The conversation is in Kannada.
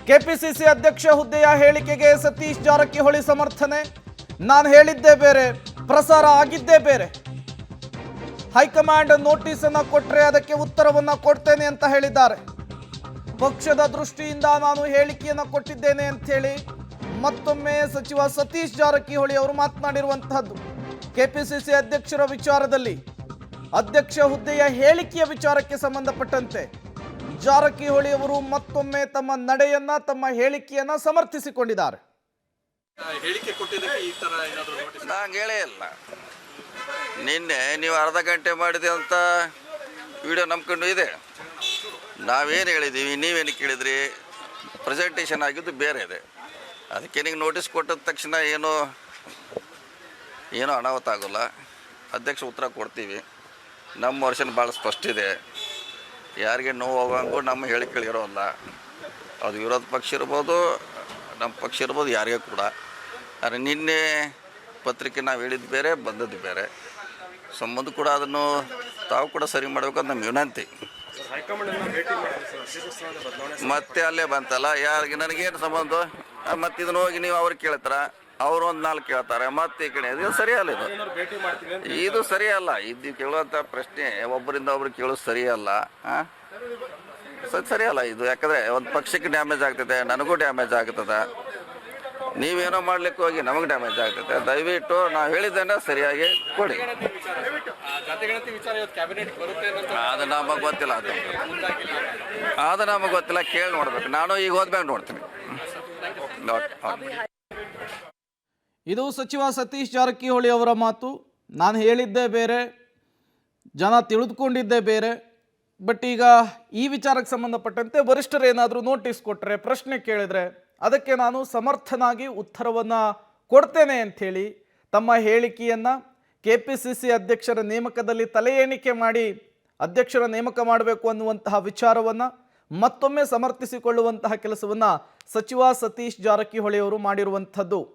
ಕೆಪಿಸಿಸಿ ಅಧ್ಯಕ್ಷ ಹುದ್ದೆಯ ಹೇಳಿಕೆಗೆ ಸತೀಶ್ ಜಾರಕಿಹೊಳಿ ಸಮರ್ಥನೆ. ನಾನು ಹೇಳಿದ್ದೇ ಬೇರೆ, ಪ್ರಸಾರ ಆಗಿದ್ದೇ ಬೇರೆ. ಹೈಕಮಾಂಡ್ ನೋಟಿಸ್ ಅನ್ನು ಕೊಟ್ಟರೆ ಅದಕ್ಕೆ ಉತ್ತರವನ್ನ ಕೊಡ್ತೇನೆ ಅಂತ ಹೇಳಿದ್ದಾರೆ. ಪಕ್ಷದ ದೃಷ್ಟಿಯಿಂದ ನಾನು ಹೇಳಿಕೆಯನ್ನು ಕೊಟ್ಟಿದ್ದೇನೆ ಅಂತ ಹೇಳಿ ಮತ್ತೊಮ್ಮೆ ಸಚಿವ ಸತೀಶ್ ಜಾರಕಿಹೊಳಿ ಅವರು ಮಾತನಾಡಿರುವಂತಹದ್ದು. ಕೆಪಿಸಿಸಿ ಅಧ್ಯಕ್ಷರ ವಿಚಾರದಲ್ಲಿ ಅಧ್ಯಕ್ಷ ಹುದ್ದೆಯ ಹೇಳಿಕೆಯ ವಿಚಾರಕ್ಕೆ ಸಂಬಂಧಪಟ್ಟಂತೆ ಜಾರಕಿಹೊಳಿ ಅವರು ಮತ್ತೊಮ್ಮೆ ತಮ್ಮ ನಡೆಯನ್ನ, ತಮ್ಮ ಹೇಳಿಕೆಯನ್ನ ಸಮರ್ಥಿಸಿಕೊಂಡಿದ್ದಾರೆ. ಹೇಳಿಕೆ ಕೊಟ್ಟಿದ್ದಕ್ಕೆ ಈ ತರ ಏನಾದರೂ ನೋಟಿಸ್ ನಂಗೆ ಹೇಳೇ ಇಲ್ಲ. ನಿನ್ನೆ ನೀವು ಅರ್ಧ ಗಂಟೆ ಮಾಡಿದೆ ಅಂತ ವಿಡಿಯೋ ನಂಬ್ಕೊಂಡು ಇದೆ. ನಾವೇನು ಹೇಳಿದ್ದೀವಿ, ನೀವೇನು ಕೇಳಿದ್ರಿ, ಪ್ರೆಸೆಂಟೇಷನ್ ಆಗಿದ್ದು ಬೇರೆ ಇದೆ. ಅದಕ್ಕೆ ನಿಮಗೆ ನೋಟಿಸ್ ಕೊಟ್ಟಿದ ತಕ್ಷಣ ಏನೋ ಅನಾಹುತ ಆಗೋಲ್ಲ. ಅಧ್ಯಕ್ಷ ಉತ್ತರ ಕೊಡ್ತೀವಿ. ನಮ್ಮ ವರ್ಷನ್ ಭಾಳ ಸ್ಪಷ್ಟ ಇದೆ. ಯಾರಿಗೆ ನೋವು ಹೋಗಂಗೂ ನಮ್ಮ ಹೇಳಿಕೆಗಳಿರೋಲ್ಲ. ಅದು ವಿರೋಧ ಪಕ್ಷ ಇರ್ಬೋದು, ನಮ್ಮ ಪಕ್ಷ ಇರ್ಬೋದು, ಯಾರಿಗೂ ಕೂಡ. ಆದರೆ ನಿನ್ನೆ ಪತ್ರಿಕೆ ನಾವು ಹೇಳಿದ್ದು ಬೇರೆ, ಬಂದದ್ದು ಬೇರೆ. ಸಂಬಂಧ ಕೂಡ ಅದನ್ನು ತಾವು ಕೂಡ ಸರಿ ಮಾಡಬೇಕು ಅಂತ ನಮ್ಮ ವಿನಂತಿ. ಮತ್ತೆ ಅಲ್ಲೇ ಬಂತಲ್ಲ, ಯಾರಿಗೆ ನನಗೇನು ಸಂಬಂಧ? ಮತ್ತು ಇದನ್ನು ಹೋಗಿ ನೀವು ಅವ್ರಿಗೆ ಕೇಳ್ತಾರ, ಅವರು ಒಂದು 4 ಕೇಳ್ತಾರೆ, ಮತ್ತೆ ಈ ಕಡೆ. ಇದು ಸರಿಯಲ್ಲ, ಇದು ಸರಿಯಲ್ಲ. ಇದು ಕೇಳುವಂಥ ಪ್ರಶ್ನೆ ಒಬ್ಬರಿಂದ ಒಬ್ರು ಕೇಳೋದು ಸರಿಯಲ್ಲ. ಸರಿಯಲ್ಲ ಇದು. ಯಾಕಂದರೆ ಒಂದು ಪಕ್ಷಕ್ಕೆ ಡ್ಯಾಮೇಜ್ ಆಗ್ತದೆ, ನನಗೂ ಡ್ಯಾಮೇಜ್ ಆಗ್ತದೆ. ನೀವೇನೋ ಮಾಡ್ಲಿಕ್ಕೆ ಹೋಗಿ ನಮಗೆ ಡ್ಯಾಮೇಜ್ ಆಗ್ತದೆ. ದಯವಿಟ್ಟು ನಾವು ಹೇಳಿದ್ದನ್ನು ಸರಿಯಾಗಿ ಕೊಡಿ. ಅದು ನಮಗೆ ಗೊತ್ತಿಲ್ಲ. ಅದು ನಮಗೆ ಗೊತ್ತಿಲ್ಲ. ಕೇಳಿ ನೋಡ್ಬೇಕು. ನಾನು ಈಗ ಹೋದ್ಮೇಲೆ ನೋಡ್ತೀನಿ. ಇದು ಸಚಿವ ಸತೀಶ್ ಜಾರಕಿಹೊಳಿ ಅವರ ಮಾತು. ನಾನು ಹೇಳಿದ್ದೇ ಬೇರೆ, ಜನ ತಿಳಿದುಕೊಂಡಿದ್ದೇ ಬೇರೆ. ಬಟ್ ಈಗ ಈ ವಿಚಾರಕ್ಕೆ ಸಂಬಂಧಪಟ್ಟಂತೆ ವರಿಷ್ಠರು ಏನಾದರೂ ನೋಟಿಸ್ ಕೊಟ್ಟರೆ, ಪ್ರಶ್ನೆ ಕೇಳಿದರೆ ಅದಕ್ಕೆ ನಾನು ಸಮರ್ಥನಾಗಿ ಉತ್ತರವನ್ನು ಕೊಡ್ತೇನೆ ಅಂಥೇಳಿ ತಮ್ಮ ಹೇಳಿಕೆಯನ್ನು ಕೆಪಿಸಿಸಿ ಅಧ್ಯಕ್ಷರ ನೇಮಕದಲ್ಲಿ ತಲೆ ಎಣಿಕೆ ಮಾಡಿ ಅಧ್ಯಕ್ಷರ ನೇಮಕ ಮಾಡಬೇಕು ಅನ್ನುವಂತಹ ವಿಚಾರವನ್ನು ಮತ್ತೊಮ್ಮೆ ಸಮರ್ಥಿಸಿಕೊಳ್ಳುವಂತಹ ಕೆಲಸವನ್ನು ಸಚಿವ ಸತೀಶ್ ಜಾರಕಿಹೊಳಿ ಅವರು ಮಾಡಿರುವಂಥದ್ದು.